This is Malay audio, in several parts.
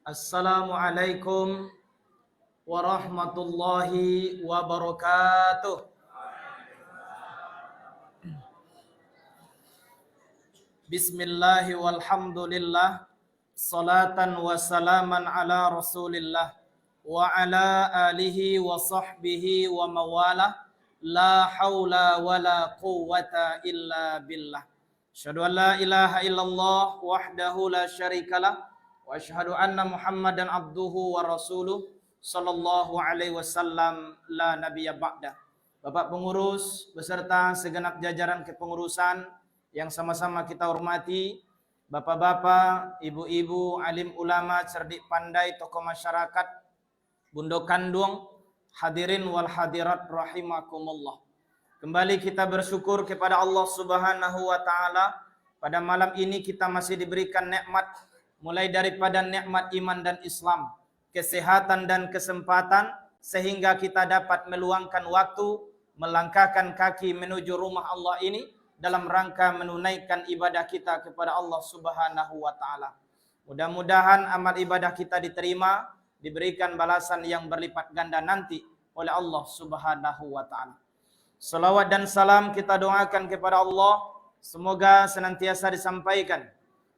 Assalamualaikum warahmatullahi wabarakatuh. Bismillahi walhamdulillah. Salatan wa salaman ala rasulillah. Wa ala alihi wa sahbihi wa mawala. La hawla wa la quwwata illa billah. Asyhadu an la ilaha illallah wahdahu la syarikalah. Wa asyhadu anna Muhammadan abduhu wa rasuluh sallallahu alaihi wasallam la nabiyya ba'da. Bapak pengurus beserta segenap jajaran kepengurusan yang sama-sama kita hormati, bapak-bapak, ibu-ibu, alim ulama, cerdik pandai, tokoh masyarakat, Bundo Kandung, hadirin wal hadirat rahimakumullah. Kembali kita bersyukur kepada Allah Subhanahu wa taala. Pada malam ini kita masih diberikan nikmat, mulai daripada nikmat iman dan Islam, kesehatan dan kesempatan, sehingga kita dapat meluangkan waktu, melangkahkan kaki menuju rumah Allah ini dalam rangka menunaikan ibadah kita kepada Allah Subhanahu wa taala. Mudah-mudahan amal ibadah kita diterima, diberikan balasan yang berlipat ganda nanti oleh Allah Subhanahu wa taala. Salawat dan salam kita doakan kepada Allah, semoga senantiasa disampaikan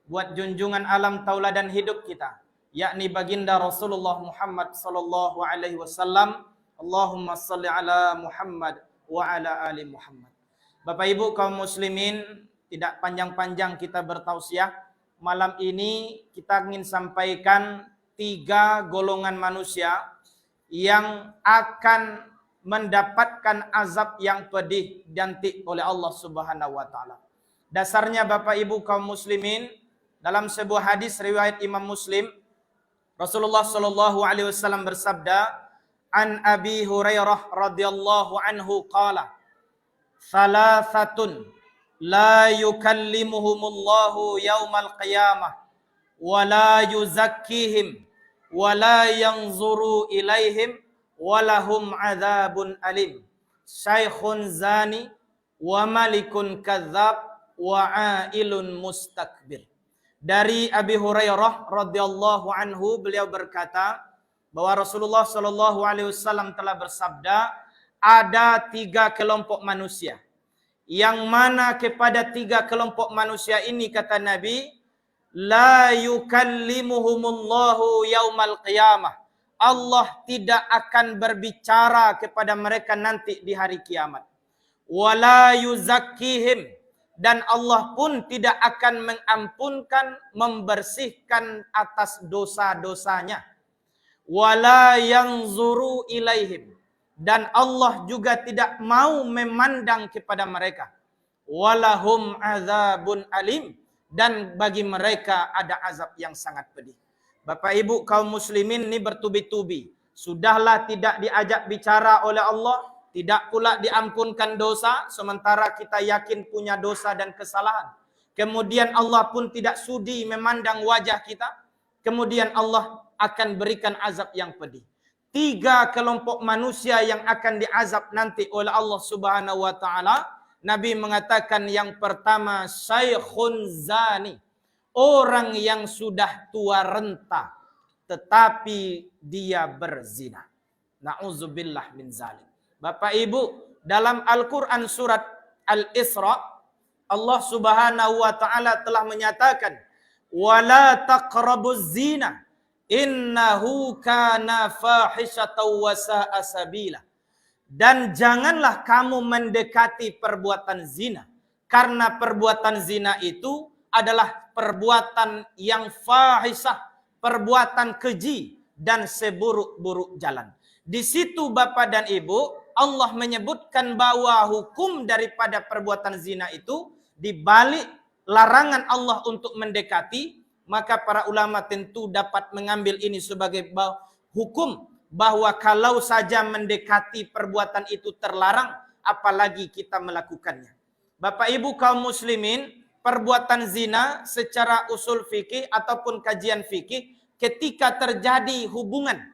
buat junjungan alam tauladan hidup kita, yakni baginda Rasulullah Muhammad sallallahu alaihi wasallam. Allahumma salli ala Muhammad wa ala ali Muhammad. Bapak Ibu kaum muslimin, tidak panjang-panjang kita bertausiah. Malam ini kita ingin sampaikan 3 golongan manusia yang akan mendapatkan azab yang pedih nanti oleh Allah Subhanahu wa taala. Dasarnya Bapak Ibu kaum muslimin, dalam sebuah hadis riwayat Imam Muslim, Rasulullah sallallahu alaihi wasallam bersabda, an Abi Hurairah radhiyallahu anhu qala, "Salasatun la yukallimuhumullahu yaumal qiyamah wa la yuzakkihim wa la yanzuru ilaihim wa lahum adzabun alim. Syaikhun zani wa malikun kadzab wa ailun mustakbir." Dari Abi Hurairah radhiyallahu anhu, beliau berkata bahwa Rasulullah sallallahu alaihi wasallam telah bersabda, ada 3 kelompok manusia, yang mana kepada 3 kelompok manusia ini kata Nabi, la yukallimuhumullahu yaumal qiyamah, Allah tidak akan berbicara kepada mereka nanti di hari kiamat. Wala yuzakkihim, dan Allah pun tidak akan mengampunkan, membersihkan atas dosa-dosanya. Wala yanzuru ilaihim, dan Allah juga tidak mau memandang kepada mereka. Walahum azabun alim, dan bagi mereka ada azab yang sangat pedih. Bapak Ibu kaum muslimin ini bertubi-tubi, sudahlah tidak diajak bicara oleh Allah, tidak pula diampunkan dosa, sementara kita yakin punya dosa dan kesalahan. Kemudian Allah pun tidak sudi memandang wajah kita. Kemudian Allah akan berikan azab yang pedih. 3 kelompok manusia yang akan diazab nanti oleh Allah Subhanahu wa taala. Nabi mengatakan yang pertama, syaikhun zani, orang yang sudah tua renta tetapi dia berzina. Na'udzubillah min zalim. Bapak Ibu, dalam Al-Quran surat Al-Isra, Allah Subhanahu wa taala telah menyatakan, wala taqrabuz zina innahu kana fahisyatan wa sa'a sabila. Dan janganlah kamu mendekati perbuatan zina, karena perbuatan zina itu adalah perbuatan yang fahisyah, perbuatan keji dan seburuk-buruk jalan. Di situ Bapak dan Ibu, Allah menyebutkan bahwa hukum daripada perbuatan zina itu, di balik larangan Allah untuk mendekati, maka para ulama tentu dapat mengambil ini sebagai hukum bahwa kalau saja mendekati perbuatan itu terlarang, apalagi kita melakukannya. Bapak Ibu kaum muslimin, perbuatan zina secara usul fikih ataupun kajian fikih, ketika terjadi hubungan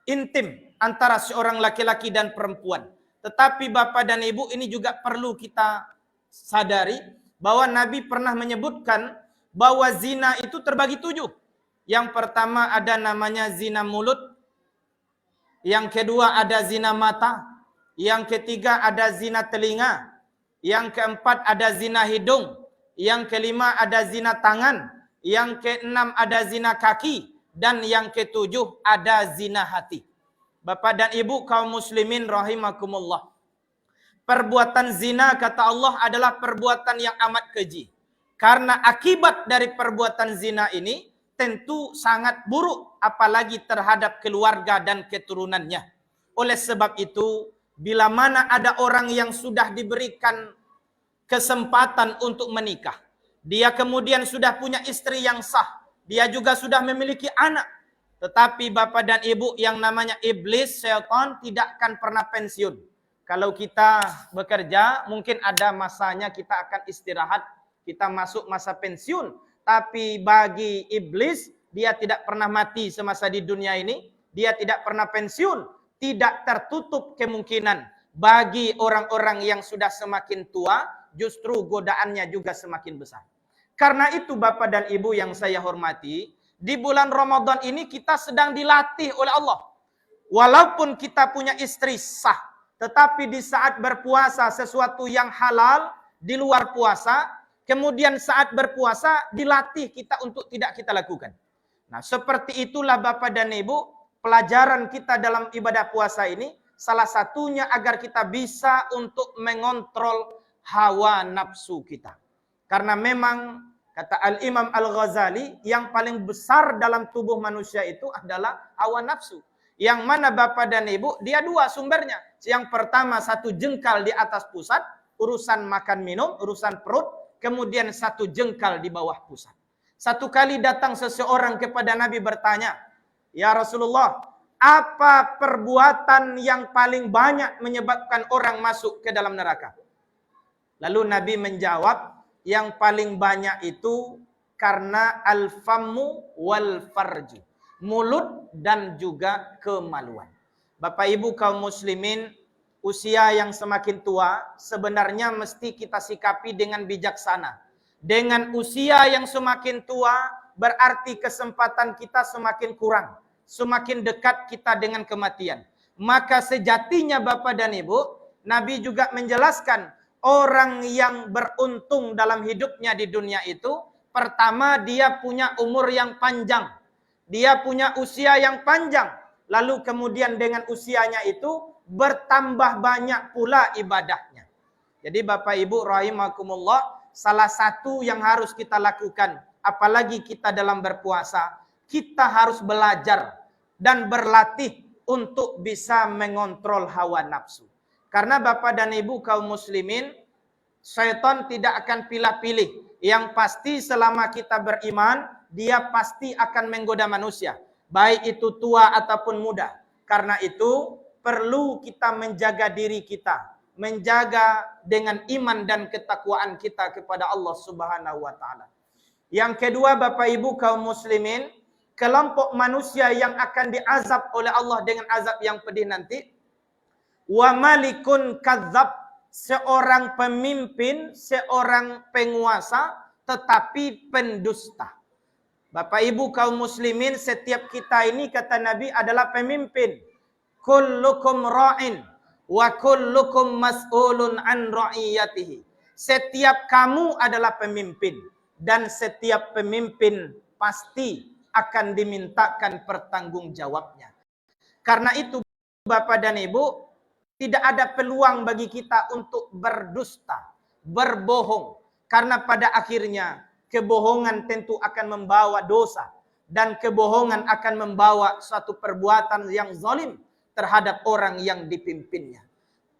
intim antara seorang laki-laki dan perempuan. Tetapi Bapak dan Ibu, ini juga perlu kita sadari bahwa Nabi pernah menyebutkan bahwa zina itu terbagi 7. Yang pertama ada namanya zina mulut. Yang kedua ada zina mata. Yang ketiga ada zina telinga. Yang keempat ada zina hidung. Yang kelima ada zina tangan. Yang keenam ada zina kaki. Dan yang ketujuh ada zina hati. Bapak dan ibu kaum muslimin rahimakumullah. Perbuatan zina kata Allah adalah perbuatan yang amat keji. Karena akibat dari perbuatan zina ini tentu sangat buruk. Apalagi terhadap keluarga dan keturunannya. Oleh sebab itu, bila mana ada orang yang sudah diberikan kesempatan untuk menikah. Dia kemudian sudah punya istri yang sah. Dia juga sudah memiliki anak. Tetapi bapak dan ibu yang namanya iblis, syaitan tidak akan pernah pensiun. Kalau kita bekerja, mungkin ada masanya kita akan istirahat. Kita masuk masa pensiun. Tapi bagi iblis, dia tidak pernah mati semasa di dunia ini. Dia tidak pernah pensiun. Tidak tertutup kemungkinan bagi orang-orang yang sudah semakin tua, justru godaannya juga semakin besar. Karena itu Bapak dan Ibu yang saya hormati, di bulan Ramadan ini kita sedang dilatih oleh Allah. Walaupun kita punya istri sah, tetapi di saat berpuasa sesuatu yang halal di luar puasa, kemudian saat berpuasa dilatih kita untuk tidak kita lakukan. Nah, seperti itulah Bapak dan Ibu, pelajaran kita dalam ibadah puasa ini, salah satunya agar kita bisa untuk mengontrol hawa nafsu kita. Karena memang kata Al-Imam Al-Ghazali, yang paling besar dalam tubuh manusia itu adalah hawa nafsu. Yang mana Bapak dan Ibu, dia dua sumbernya. Yang pertama satu jengkal di atas pusat, urusan makan minum, urusan perut. Kemudian satu jengkal di bawah pusat. Satu kali datang seseorang kepada Nabi bertanya, "Ya Rasulullah, apa perbuatan yang paling banyak menyebabkan orang masuk ke dalam neraka?" Lalu Nabi menjawab, yang paling banyak itu karena al-fammu wal farju. Mulut dan juga kemaluan. Bapak Ibu kaum muslimin, usia yang semakin tua sebenarnya mesti kita sikapi dengan bijaksana. Dengan usia yang semakin tua berarti kesempatan kita semakin kurang. Semakin dekat kita dengan kematian. Maka sejatinya Bapak dan Ibu, Nabi juga menjelaskan, orang yang beruntung dalam hidupnya di dunia itu, pertama dia punya umur yang panjang. Dia punya usia yang panjang. Lalu kemudian dengan usianya itu bertambah banyak pula ibadahnya. Jadi Bapak Ibu rahimakumullah, salah satu yang harus kita lakukan, apalagi kita dalam berpuasa, kita harus belajar dan berlatih untuk bisa mengontrol hawa nafsu. Karena Bapak dan Ibu kaum muslimin, syaitan tidak akan pilih-pilih. Yang pasti selama kita beriman, dia pasti akan menggoda manusia. Baik itu tua ataupun muda. Karena itu perlu kita menjaga diri kita. Menjaga dengan iman dan ketakwaan kita kepada Allah Subhanahu wa ta'ala. Yang kedua Bapak Ibu kaum muslimin, kelompok manusia yang akan diazab oleh Allah dengan azab yang pedih nanti, wa malikun kadzab, seorang pemimpin, seorang penguasa, tetapi pendusta. Bapak Ibu kaum muslimin, setiap kita ini kata Nabi adalah pemimpin. Kullukum ra'in wa kullukum mas'ulun an ra'iyatihi. Setiap kamu adalah pemimpin dan setiap pemimpin pasti akan dimintakan pertanggungjawabnya. Karena itu Bapak dan Ibu, tidak ada peluang bagi kita untuk berdusta, berbohong. Karena pada akhirnya kebohongan tentu akan membawa dosa. Dan kebohongan akan membawa suatu perbuatan yang zalim terhadap orang yang dipimpinnya.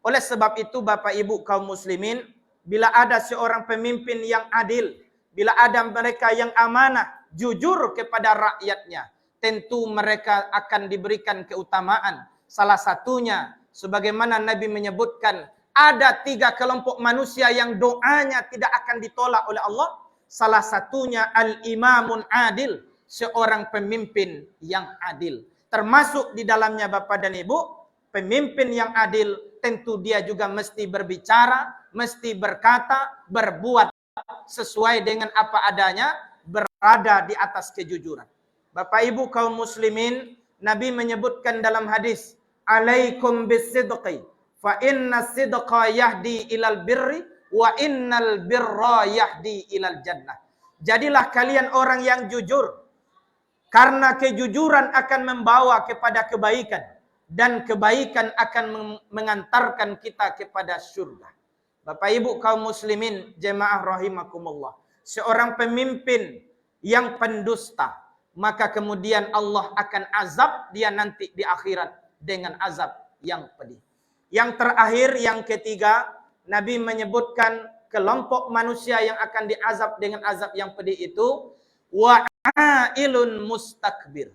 Oleh sebab itu Bapak Ibu kaum muslimin, bila ada seorang pemimpin yang adil, bila ada mereka yang amanah, jujur kepada rakyatnya, tentu mereka akan diberikan keutamaan. Salah satunya, sebagaimana Nabi menyebutkan, ada 3 kelompok manusia yang doanya tidak akan ditolak oleh Allah. Salah satunya al-imamun adil, seorang pemimpin yang adil. Termasuk di dalamnya Bapak dan Ibu, pemimpin yang adil tentu dia juga mesti berbicara, mesti berkata, berbuat sesuai dengan apa adanya, berada di atas kejujuran. Bapak Ibu kaum muslimin, Nabi menyebutkan dalam hadis, "Alaikum bisidqi, fa inna sidqa yahdi ilal birri, wa innal birra yahdi ilal jannah." Jadilah kalian orang yang jujur, karena kejujuran akan membawa kepada kebaikan, dan kebaikan akan mengantarkan kita kepada surga. Bapak Ibu kaum muslimin, jemaah rahimakumullah. Seorang pemimpin yang pendusta, maka kemudian Allah akan azab dia nanti di akhirat dengan azab yang pedih. Yang terakhir, yang ketiga, Nabi menyebutkan kelompok manusia yang akan diazab dengan azab yang pedih itu, wa'ailun mustakbir.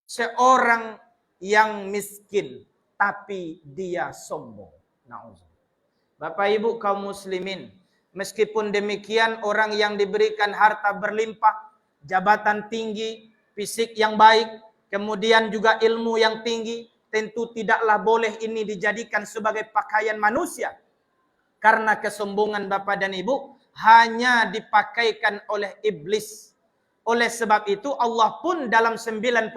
Seorang yang miskin tapi dia sombong. Na'udzubillah. Bapak Ibu kaum muslimin, meskipun demikian orang yang diberikan harta berlimpah, jabatan tinggi, fisik yang baik, kemudian juga ilmu yang tinggi, tentu tidaklah boleh ini dijadikan sebagai pakaian manusia. Karena kesombongan Bapak dan Ibu hanya dipakaikan oleh iblis. Oleh sebab itu Allah pun dalam 99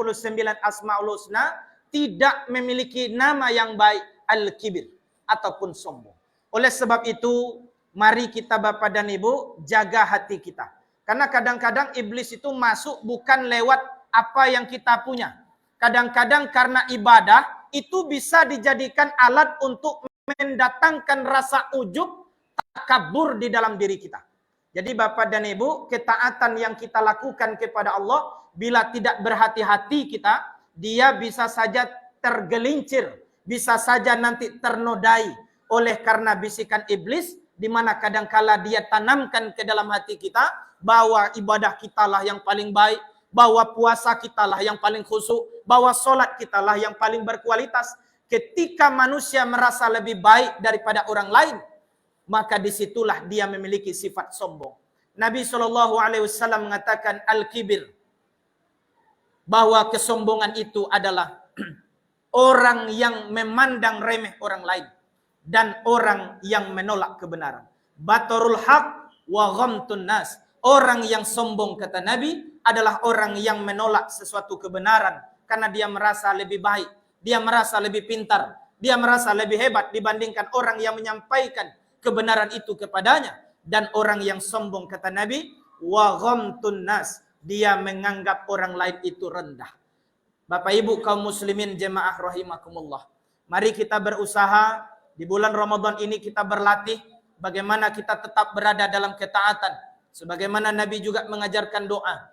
Asmaul Husna tidak memiliki nama yang baik Al-Kibir ataupun sombong. Oleh sebab itu mari kita Bapak dan Ibu jaga hati kita. Karena kadang-kadang iblis itu masuk bukan lewat apa yang kita punya. Kadang-kadang karena ibadah itu bisa dijadikan alat untuk mendatangkan rasa ujub, takabur di dalam diri kita. Jadi Bapak dan Ibu, ketaatan yang kita lakukan kepada Allah, bila tidak berhati-hati kita, dia bisa saja tergelincir, bisa saja nanti ternodai oleh karena bisikan iblis, di mana kadangkala dia tanamkan ke dalam hati kita bahwa ibadah kitalah yang paling baik, bahwa puasa kitalah yang paling khusyuk, bahwa sholat kitalah yang paling berkualitas. Ketika manusia merasa lebih baik daripada orang lain, maka disitulah dia memiliki sifat sombong. Nabi SAW mengatakan al-kibir, bahwa kesombongan itu adalah orang yang memandang remeh orang lain dan orang yang menolak kebenaran. Batarul haq wa ghamtun nas. Orang yang sombong, kata Nabi, adalah orang yang menolak sesuatu kebenaran karena dia merasa lebih baik, dia merasa lebih pintar, dia merasa lebih hebat dibandingkan orang yang menyampaikan kebenaran itu kepadanya. Dan orang yang sombong, kata Nabi, wa ghamtun nas, dia menganggap orang lain itu rendah. Bapak Ibu kaum muslimin jemaah rahimakumullah, mari kita berusaha di bulan Ramadan ini, kita berlatih bagaimana kita tetap berada dalam ketaatan. Sebagaimana Nabi juga mengajarkan doa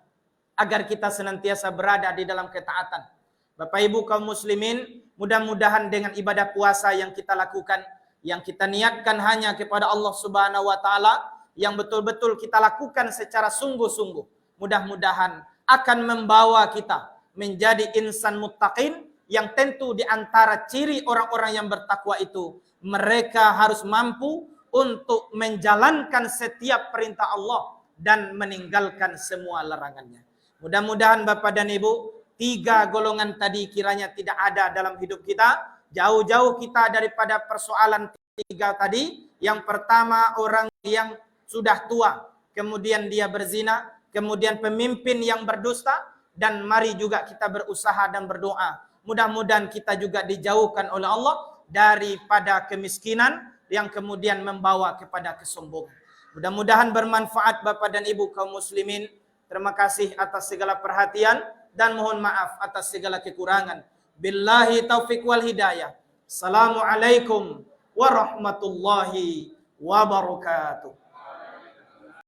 agar kita senantiasa berada di dalam ketaatan. Bapak Ibu kaum muslimin, mudah-mudahan dengan ibadah puasa yang kita lakukan, yang kita niatkan hanya kepada Allah Subhanahu wa taala, yang betul-betul kita lakukan secara sungguh-sungguh, mudah-mudahan akan membawa kita menjadi insan muttaqin, yang tentu di antara ciri orang-orang yang bertakwa itu, mereka harus mampu untuk menjalankan setiap perintah Allah dan meninggalkan semua larangannya. Mudah-mudahan Bapak dan Ibu, 3 golongan tadi kiranya tidak ada dalam hidup kita. Jauh-jauh kita daripada persoalan 3 tadi. Yang pertama, orang yang sudah tua, kemudian dia berzina, kemudian pemimpin yang berdusta, dan mari juga kita berusaha dan berdoa. Mudah-mudahan kita juga dijauhkan oleh Allah daripada kemiskinan yang kemudian membawa kepada kesombongan. Mudah-mudahan bermanfaat Bapak dan Ibu kaum muslimin. Terima kasih atas segala perhatian dan mohon maaf atas segala kekurangan. Billahi taufiq wal hidayah. Assalamualaikum warahmatullahi wabarakatuh.